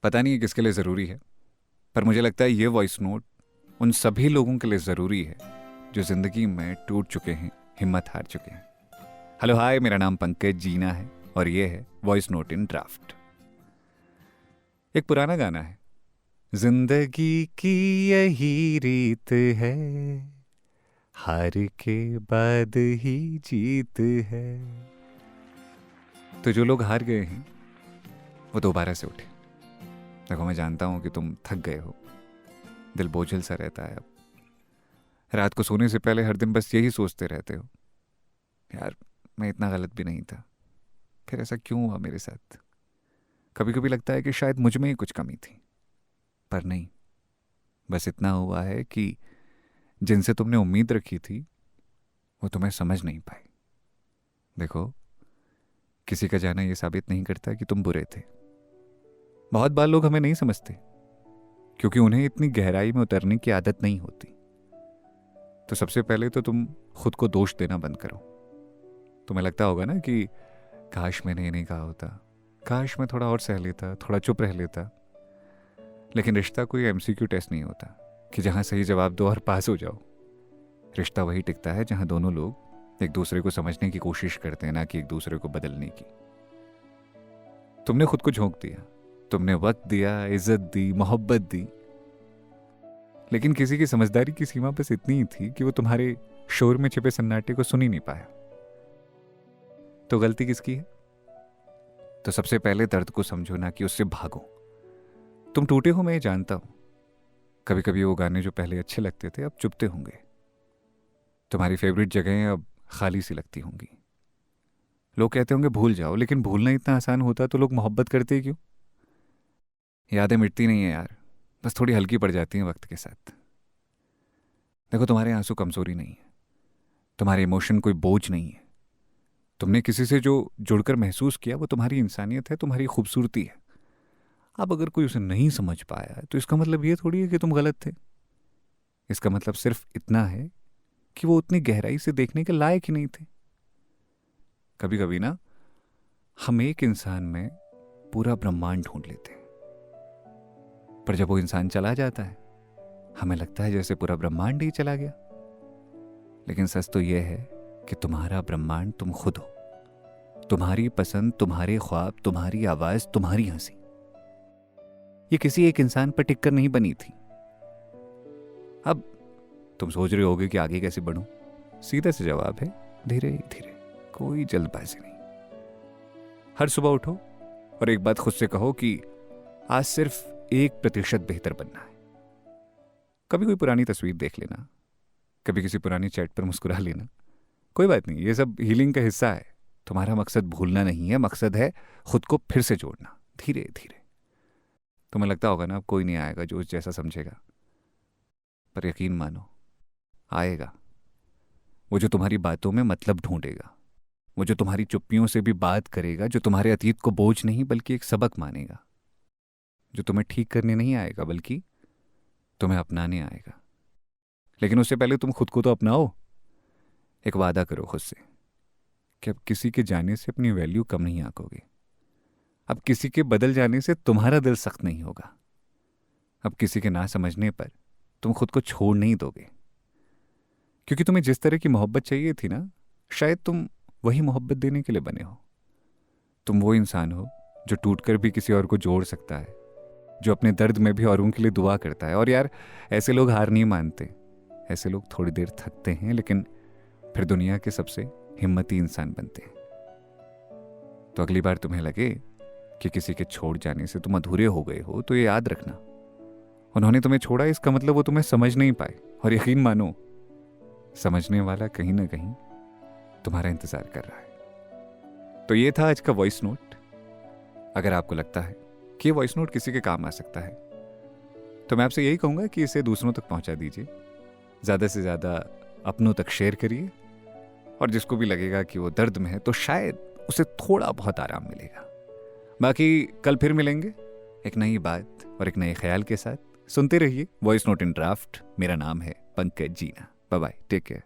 पता नहीं ये किसके लिए ज़रूरी है, पर मुझे लगता है ये वॉइस नोट उन सभी लोगों के लिए ज़रूरी है जो ज़िंदगी में टूट चुके हैं, हिम्मत हार चुके हैं। हेलो हाय, मेरा नाम पंकज जीना है और ये है वॉइस नोट इन ड्राफ्ट। एक पुराना गाना है, जिंदगी की यही रीत है, हार के बाद ही जीत है। तो जो लोग हार गए हैं वो दोबारा से उठे। देखो, मैं जानता हूं कि तुम थक गए हो, दिल बोझल सा रहता है। अब रात को सोने से पहले हर दिन बस यही सोचते रहते हो, यार मैं इतना गलत भी नहीं था, फिर ऐसा क्यों हुआ मेरे साथ। कभी कभी लगता है कि शायद मुझ में ही कुछ कमी थी, पर नहीं, बस इतना हुआ है कि जिनसे तुमने उम्मीद रखी थी वो तुम्हें समझ नहीं पाए। देखो, किसी का जाना ये साबित नहीं करता कि तुम बुरे थे। बहुत बार लोग हमें नहीं समझते क्योंकि उन्हें इतनी गहराई में उतरने की आदत नहीं होती। तो सबसे पहले तो तुम खुद को दोष देना बंद करो। तुम्हें लगता होगा ना कि काश मैंने ये नहीं कहा होता, काश मैं थोड़ा और सह लेता, थोड़ा चुप रह लेता। लेकिन रिश्ता कोई एमसीक्यू टेस्ट नहीं होता कि जहां सही जवाब दो और पास हो जाओ। रिश्ता वही टिकता है जहां दोनों लोग एक दूसरे को समझने की कोशिश करते हैं, ना कि एक दूसरे को बदलने की। तुमने खुद को झोंक दिया, तुमने वक्त दिया, इज्जत दी, मोहब्बत दी, लेकिन किसी की समझदारी की सीमा बस इतनी ही थी कि वो तुम्हारे शोर में छिपे सन्नाटे को सुन ही नहीं पाया। तो गलती किसकी है? तो सबसे पहले दर्द को समझो, ना कि उससे भागो। तुम टूटे हो, मैं ये जानता हूं। कभी कभी वो गाने जो पहले अच्छे लगते थे अब चुभते होंगे। तुम्हारी फेवरेट जगहें अब खाली सी लगती होंगी। लोग कहते होंगे भूल जाओ, लेकिन भूलना इतना आसान होता तो लोग मोहब्बत करते क्यों? यादें मिटती नहीं है यार, बस थोड़ी हल्की पड़ जाती हैं वक्त के साथ। देखो, तुम्हारे आंसू कमजोरी नहीं है, तुम्हारे इमोशन कोई बोझ नहीं है। तुमने किसी से जो जुड़कर महसूस किया वो तुम्हारी इंसानियत है, तुम्हारी खूबसूरती है। अब अगर कोई उसे नहीं समझ पाया तो इसका मतलब ये थोड़ी है कि तुम गलत थे। इसका मतलब सिर्फ इतना है कि वो उतनी गहराई से देखने के लायक ही नहीं थे। कभी कभी ना, हम एक इंसान में पूरा ब्रह्मांड ढूंढ लेते हैं, पर जब वो इंसान चला जाता है हमें लगता है जैसे पूरा ब्रह्मांड ही चला गया। लेकिन सच तो यह है कि तुम्हारा ब्रह्मांड तुम खुद हो। तुम्हारी पसंद, तुम्हारे ख्वाब, तुम्हारी आवाज, तुम्हारी हंसी, ये किसी एक इंसान पर टिककर नहीं बनी थी। अब तुम सोच रहे होगे कि आगे कैसे बढ़ूं। सीधा सा जवाब है, धीरे धीरे, कोई जल्दबाजी नहीं। हर सुबह उठो और एक बात खुद से कहो कि आज सिर्फ 1% बेहतर बनना है। कभी कोई पुरानी तस्वीर देख लेना, कभी किसी पुरानी चैट पर मुस्कुरा लेना, कोई बात नहीं, ये सब हीलिंग का हिस्सा है। तुम्हारा मकसद भूलना नहीं है, मकसद है खुद को फिर से जोड़ना, धीरे धीरे। तुम्हें लगता होगा ना अब कोई नहीं आएगा जो उस जैसा समझेगा, पर यकीन मानो आएगा। वो जो तुम्हारी बातों में मतलब ढूंढेगा, वो जो तुम्हारी चुप्पियों से भी बात करेगा, जो तुम्हारे अतीत को बोझ नहीं बल्कि एक सबक मानेगा, जो तुम्हें ठीक करने नहीं आएगा बल्कि तुम्हें अपनाने आएगा। लेकिन उससे पहले तुम खुद को तो अपनाओ। एक वादा करो खुद से कि अब किसी के जाने से अपनी वैल्यू कम नहीं आंकोगे। अब किसी के बदल जाने से तुम्हारा दिल सख्त नहीं होगा। अब किसी के ना समझने पर तुम खुद को छोड़ नहीं दोगे। क्योंकि तुम्हें जिस तरह की मोहब्बत चाहिए थी ना, शायद तुम वही मोहब्बत देने के लिए बने हो। तुम वो इंसान हो जो टूटकर भी किसी और को जोड़ सकता है, जो अपने दर्द में भी औरों के लिए दुआ करता है। और यार, ऐसे लोग हार नहीं मानते। ऐसे लोग थोड़ी देर थकते हैं, लेकिन फिर दुनिया के सबसे हिम्मती इंसान बनते हैं। तो अगली बार तुम्हें लगे कि किसी के छोड़ जाने से तुम अधूरे हो गए हो, तो ये याद रखना, उन्होंने तुम्हें छोड़ा, इसका मतलब वो तुम्हें समझ नहीं पाए। और यकीन मानो, समझने वाला कहीं ना कहीं तुम्हारा इंतजार कर रहा है। तो ये था आज का वॉइस नोट। अगर आपको लगता है कि ये वॉइस नोट किसी के काम आ सकता है, तो मैं आपसे यही कहूंगा कि इसे दूसरों तक पहुंचा दीजिए, ज़्यादा से ज़्यादा अपनों तक शेयर करिए। और जिसको भी लगेगा कि वो दर्द में है, तो शायद उसे थोड़ा बहुत आराम मिलेगा। बाकी कल फिर मिलेंगे एक नई बात और एक नए ख्याल के साथ। सुनते रहिए वॉइस नोट इन ड्राफ्ट। मेरा नाम है Pankaj Jeena. Bye bye, take care.